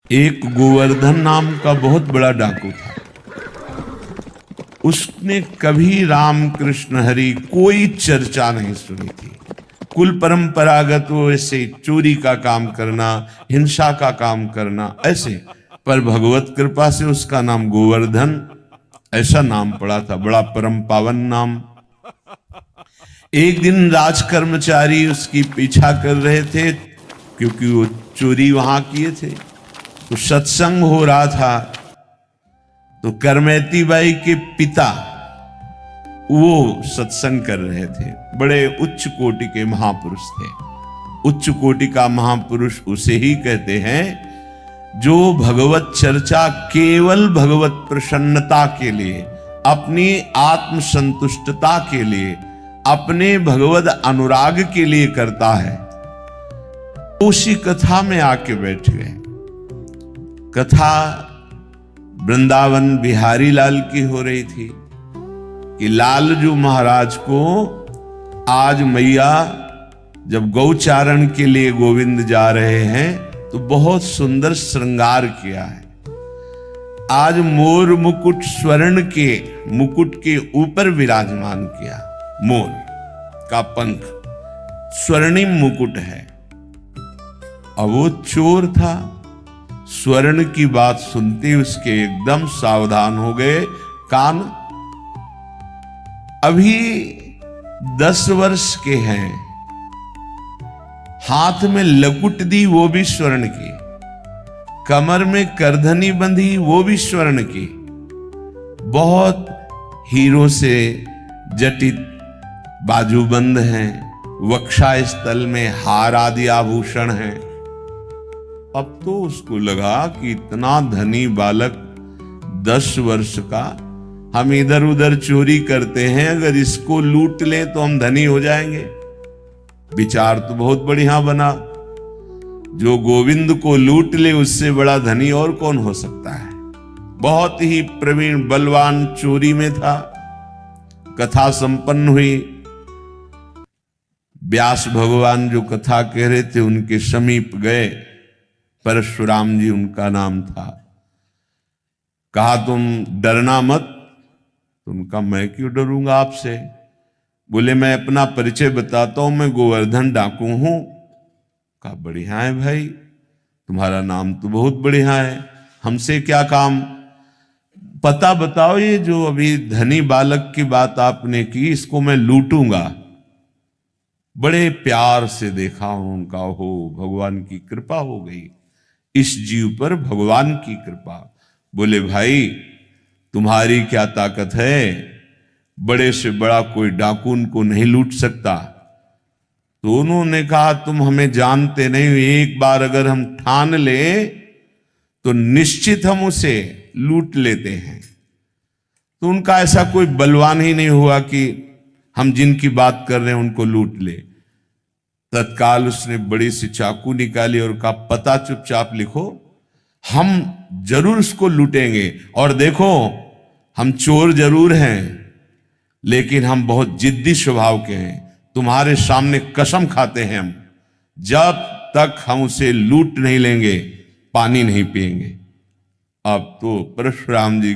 एक गोवर्धन नाम का बहुत बड़ा डाकू था। उसने कभी राम कृष्ण हरि कोई चर्चा नहीं सुनी थी। कुल परंपरागत वो ऐसे चोरी का काम करना, हिंसा का काम करना ऐसे, पर भगवत कृपा से उसका नाम गोवर्धन ऐसा नाम पड़ा था, बड़ा परम पावन नाम। एक दिन राज कर्मचारी उसकी पीछा कर रहे थे क्योंकि वो चोरी वहां किए थे। तो सत्संग हो रहा था, तो करमैती बाई के पिता वो सत्संग कर रहे थे। बड़े उच्च कोटि के महापुरुष थे। उच्च कोटि का महापुरुष उसे ही कहते हैं जो भगवत चर्चा केवल भगवत प्रसन्नता के लिए, अपनी आत्म संतुष्टता के लिए, अपने भगवत अनुराग के लिए करता है। उसी कथा में आके बैठ गए। कथा वृंदावन बिहारी लाल की हो रही थी कि लालजू महाराज को आज मैया जब गौचारण के लिए गोविंद जा रहे हैं तो बहुत सुंदर श्रृंगार किया है। आज मोर मुकुट स्वर्ण के मुकुट के ऊपर विराजमान किया। मोर का पंख स्वर्णिम मुकुट है। अब वो चोर था, स्वर्ण की बात सुनते उसके एकदम सावधान हो गए कान। अभी 10 वर्ष के हैं, हाथ में लकुट दी वो भी स्वर्ण की, कमर में करधनी बंधी वो भी स्वर्ण की, बहुत हीरो से जटित बाजूबंद हैं, वक्षा स्थल में हार आदि आभूषण हैं। अब तो उसको लगा कि इतना धनी बालक 10 वर्ष का, हम इधर उधर चोरी करते हैं, अगर इसको लूट लें तो हम धनी हो जाएंगे। विचार तो बहुत बढ़िया बना, जो गोविंद को लूट ले उससे बड़ा धनी और कौन हो सकता है। बहुत ही प्रवीण बलवान चोरी में था। कथा संपन्न हुई। व्यास भगवान जो कथा कह रहे थे उनके समीप गए। परशुराम जी उनका नाम था। कहा तुम डरना मत। तो उनका मैं क्यों डरूंगा आपसे। बोले मैं अपना परिचय बताता हूं, मैं गोवर्धन डाकू हूं। कहा बढ़िया है भाई, तुम्हारा नाम तो बहुत बढ़िया है, हमसे क्या काम। पता बताओ, ये जो अभी धनी बालक की बात आपने की इसको मैं लूटूंगा। बड़े प्यार से देखा उनका, हो भगवान की कृपा हो गई इस जीव पर, भगवान की कृपा। बोले भाई तुम्हारी क्या ताकत है, बड़े से बड़ा कोई डाकू उनको नहीं लूट सकता। तो उन्होंने कहा तुम हमें जानते नहीं, एक बार अगर हम ठान ले तो निश्चित हम उसे लूट लेते हैं। तो उनका ऐसा कोई बलवान ही नहीं हुआ कि हम जिनकी बात कर रहे हैं उनको लूट ले। तत्काल उसने बड़ी सी चाकू निकाली और कहा पता चुपचाप लिखो, हम जरूर उसको लूटेंगे। और देखो हम चोर जरूर हैं लेकिन हम बहुत जिद्दी स्वभाव के हैं। तुम्हारे सामने कसम खाते हैं हम जब तक हम उसे लूट नहीं लेंगे पानी नहीं पिएंगे। अब तो परशुराम जी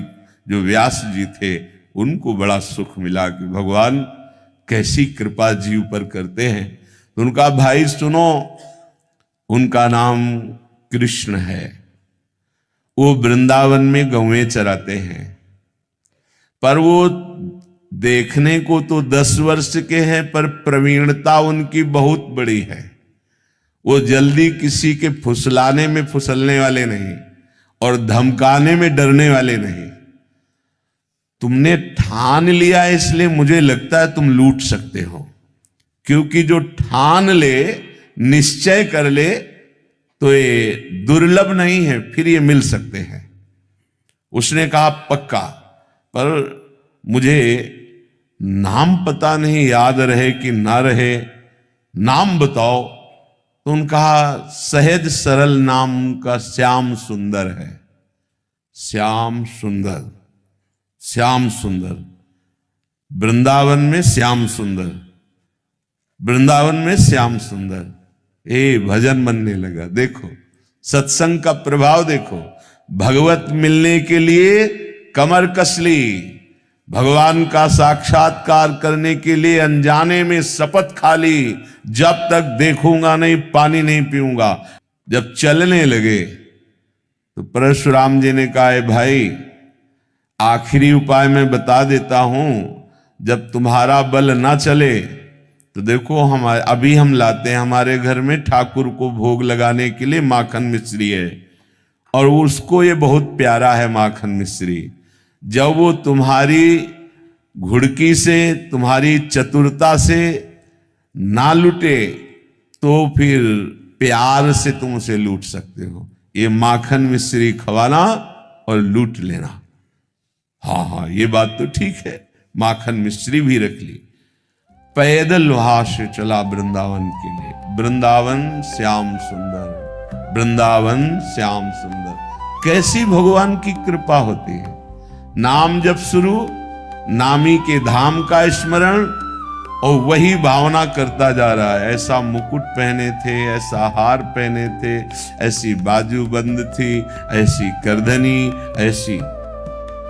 जो व्यास जी थे उनको बड़ा सुख मिला कि भगवान कैसी कृपा जीव पर करते हैं। तो उनका भाई सुनो, उनका नाम कृष्ण है। वो वृंदावन में गौएं चराते हैं, पर वो देखने को तो 10 वर्ष के हैं पर प्रवीणता उनकी बहुत बड़ी है। वो जल्दी किसी के फुसलाने में फुसलने वाले नहीं और धमकाने में डरने वाले नहीं। तुमने ठान लिया इसलिए मुझे लगता है तुम लूट सकते हो, क्योंकि जो ठान ले, निश्चय कर ले तो ये दुर्लभ नहीं है, फिर ये मिल सकते हैं। उसने कहा पक्का, पर मुझे नाम पता नहीं, याद रहे कि ना रहे, नाम बताओ। तो उनका सहज सरल नाम का श्याम सुंदर है। श्याम सुंदर, श्याम सुंदर, वृंदावन में श्याम सुंदर, वृंदावन में श्याम सुंदर। भजन बनने लगा। देखो सत्संग का प्रभाव देखो। भगवत मिलने के लिए कमर कस ली, भगवान का साक्षात्कार करने के लिए अनजाने में शपथ खा ली, जब तक देखूंगा नहीं पानी नहीं पीऊंगा। जब चलने लगे तो परशुराम जी ने कहा, भाई आखिरी उपाय मैं बता देता हूं, जब तुम्हारा बल ना चले तो देखो अभी हम लाते हैं हमारे घर में ठाकुर को भोग लगाने के लिए माखन मिश्री है, और उसको ये बहुत प्यारा है माखन मिश्री। जब वो तुम्हारी घुड़की से, तुम्हारी चतुरता से ना लूटे तो फिर प्यार से तुम उसे लूट सकते हो। ये माखन मिश्री खवाना और लूट लेना। हाँ हाँ, ये बात तो ठीक है, माखन मिश्री भी रख ली। पैदल वहां से चला वृंदावन के लिए। वृंदावन श्याम सुंदर, वृंदावन श्याम सुंदर। कैसी भगवान की कृपा होती है। नाम जब शुरू, नामी के धाम का स्मरण, और वही भावना करता जा रहा है। ऐसा मुकुट पहने थे, ऐसा हार पहने थे, ऐसी बाजूबंद थी, ऐसी करधनी, ऐसी,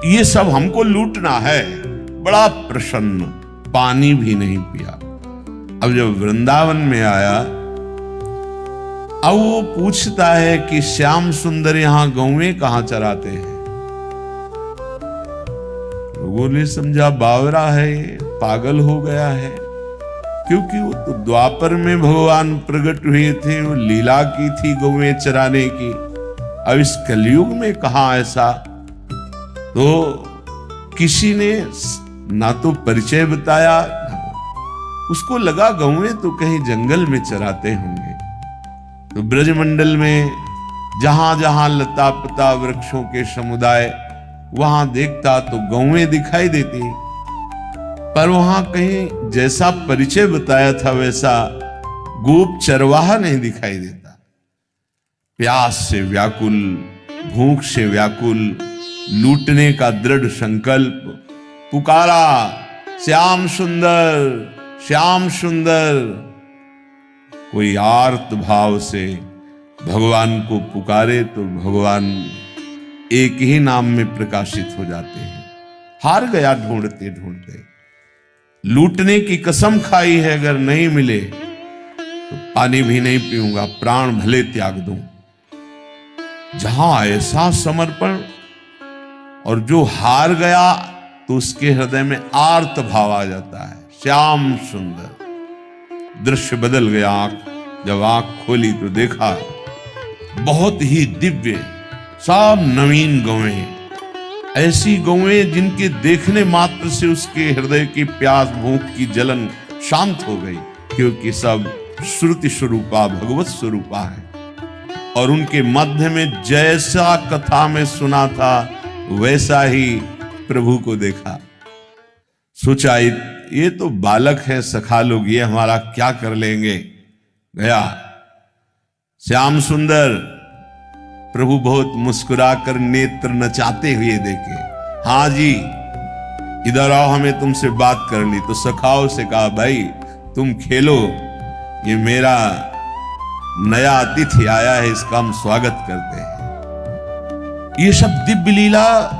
ये सब हमको लूटना है। बड़ा प्रसन्न, पानी भी नहीं पिया। अब जब वृंदावन में आया, अब वो पूछता है कि श्याम सुंदर यहां गौएं कहां चराते हैं। लोगों ने समझा बावरा है, पागल हो गया है, क्योंकि वो तो द्वापर में भगवान प्रकट हुए थे, वो लीला की थी गौएं चराने की। अब इस कलयुग में कहां ऐसा। तो किसी ने ना तो परिचय बताया, उसको लगा गौएं तो कहीं जंगल में चराते होंगे। तो ब्रजमंडल में जहां जहां लता पता वृक्षों के समुदाय, वहां देखता तो गौएं दिखाई देती, पर वहां कहीं जैसा परिचय बताया था वैसा गोप चरवाहा नहीं दिखाई देता। प्यास से व्याकुल, भूख से व्याकुल, लूटने का दृढ़ संकल्प, पुकारा श्याम सुंदर, श्याम सुंदर। कोई आर्त भाव से भगवान को पुकारे तो भगवान एक ही नाम में प्रकाशित हो जाते हैं। हार गया ढूंढते ढूंढते, लूटने की कसम खाई है, अगर नहीं मिले तो पानी भी नहीं पीऊंगा, प्राण भले त्याग दूं। जहां ऐसा समर्पण, और जो हार गया तो उसके हृदय में आर्त भाव आ जाता है। श्याम सुंदर, दृश्य बदल गया। जब आंख खोली तो देखा बहुत ही दिव्य, सब नवीन गौएं, ऐसी गौएं जिनके देखने मात्र से उसके हृदय की प्यास भूख की जलन शांत हो गई, क्योंकि सब श्रुति स्वरूपा भगवत स्वरूपा है। और उनके मध्य में जैसा कथा में सुना था वैसा ही प्रभु को देखा। सोचा ये तो बालक है, सखा लोग, ये हमारा क्या कर लेंगे। गया श्याम सुंदर, प्रभु बहुत मुस्कुराकर नेत्र नचाते हुए देखे। हाँ जी, इधर आओ, हमें तुमसे बात करनी। तो सखाओं से कहा, भाई तुम खेलो, ये मेरा नया अतिथि आया है, इसका हम स्वागत करते हैं। ये सब दिव्य लीला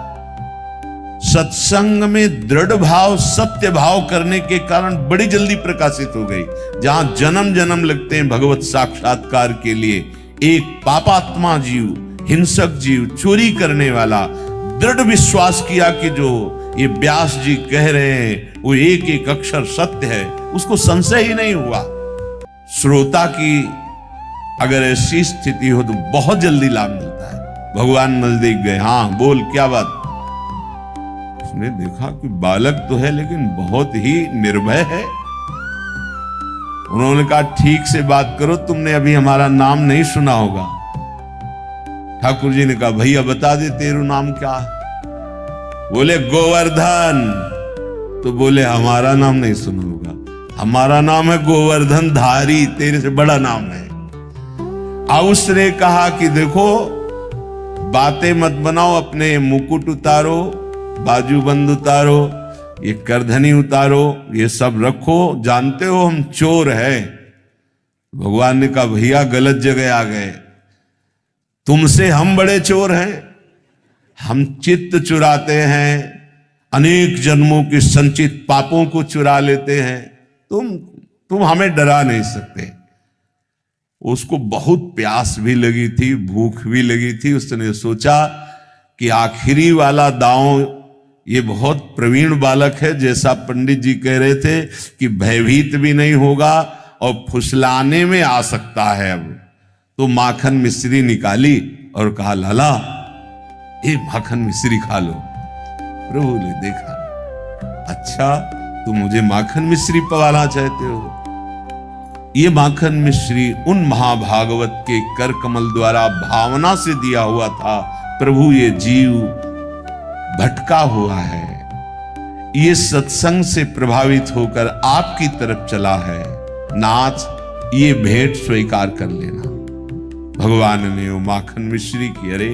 सत्संग में दृढ़ भाव, सत्य भाव करने के कारण बड़ी जल्दी प्रकाशित हो गई। जहां जन्म जन्म लगते हैं भगवत साक्षात्कार के लिए, एक पापात्मा जीव, हिंसक जीव, चोरी करने वाला दृढ़ विश्वास किया कि जो ये व्यास जी कह रहे हैं वो एक एक अक्षर सत्य है, उसको संशय ही नहीं हुआ। श्रोता की अगर ऐसी स्थिति हो तो बहुत जल्दी लाभ मिलता है। भगवान नजदीक गए, हाँ बोल, क्या बात। उसने देखा कि बालक तो है लेकिन बहुत ही निर्भय है। उन्होंने कहा, ठीक से बात करो, तुमने अभी हमारा नाम नहीं सुना होगा। ठाकुर जी ने कहा, भैया बता दे तेरा नाम क्या है। बोले गोवर्धन। तो बोले हमारा नाम नहीं सुना होगा, हमारा नाम है गोवर्धन धारी, तेरे से बड़ा नाम है। अब उसने कहा कि देखो, बातें मत बनाओ, अपने मुकुट उतारो, बाजूबंद उतारो, ये करधनी उतारो, ये सब रखो, जानते हो हम चोर हैं। भगवान ने कहा, भैया गलत जगह आ गए। तुमसे हम बड़े चोर हैं? हम चित्त चुराते हैं, अनेक जन्मों के संचित पापों को चुरा लेते हैं। तुम हमें डरा नहीं सकते। उसको बहुत प्यास भी लगी थी, भूख भी लगी थी। उसने सोचा कि आखिरी वाला दांव, ये बहुत प्रवीण बालक है, जैसा पंडित जी कह रहे थे कि भयभीत भी नहीं होगा और फुसलाने में आ सकता है। अब तो माखन मिश्री निकाली और कहा, लाला ये माखन मिश्री खा लो। प्रभु ने देखा, अच्छा तुम मुझे माखन मिश्री पवाना चाहते हो? ये माखन मिश्री उन महाभागवत के कर कमल द्वारा भावना से दिया हुआ था। प्रभु ये जीव भटका हुआ है, ये सत्संग से प्रभावित होकर आपकी तरफ चला है। नाथ ये भेंट स्वीकार कर लेना। भगवान ने वो माखन मिश्री की, अरे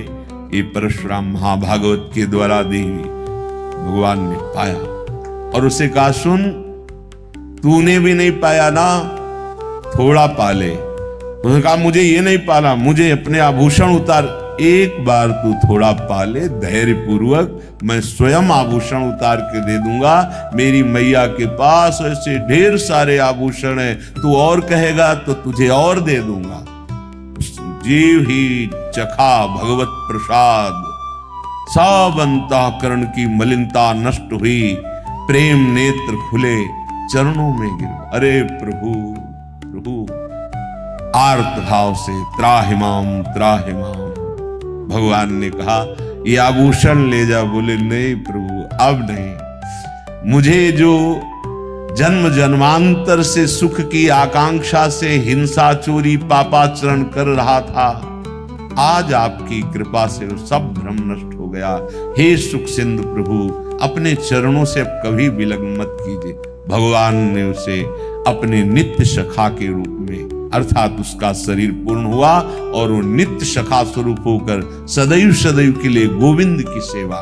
ये परशुराम महाभागवत के द्वारा दी हुई, भगवान ने पाया और उसे कहा, सुन तूने भी नहीं पाया ना, थोड़ा पाले। उसने कहा, मुझे ये नहीं पाला, मुझे अपने आभूषण उतार। एक बार तू थोड़ा पाले धैर्य पूर्वक, मैं स्वयं आभूषण उतार के दे दूंगा। मेरी मैया के पास ऐसे ढेर सारे आभूषण हैं, तू और कहेगा तो तुझे और दे दूंगा। जीव ही चखा भगवत प्रसाद, सब अंतःकरण की मलिनता नष्ट हुई, प्रेम नेत्र खुले, चरणों में गिर। अरे प्रभु प्रभु, आर्त भाव से त्राहिमाम त्राहिमाम। भगवान ने कहा, ये आभूषण ले जा। बोले, नहीं प्रभु अब नहीं। मुझे जो जन्म जन्मांतर से सुख की आकांक्षा से हिंसा चोरी पापाचरण कर रहा था, आज आपकी कृपा से वो सब भ्रम नष्ट हो गया। हे सुख सिंधु प्रभु, अपने चरणों से अब कभी विलग्न मत कीजिए। भगवान ने उसे अपने नित्य सखा के रूप में, अर्थात उसका शरीर पूर्ण हुआ और वो नित्य सखा स्वरूप होकर सदैव सदैव के लिए गोविंद की सेवा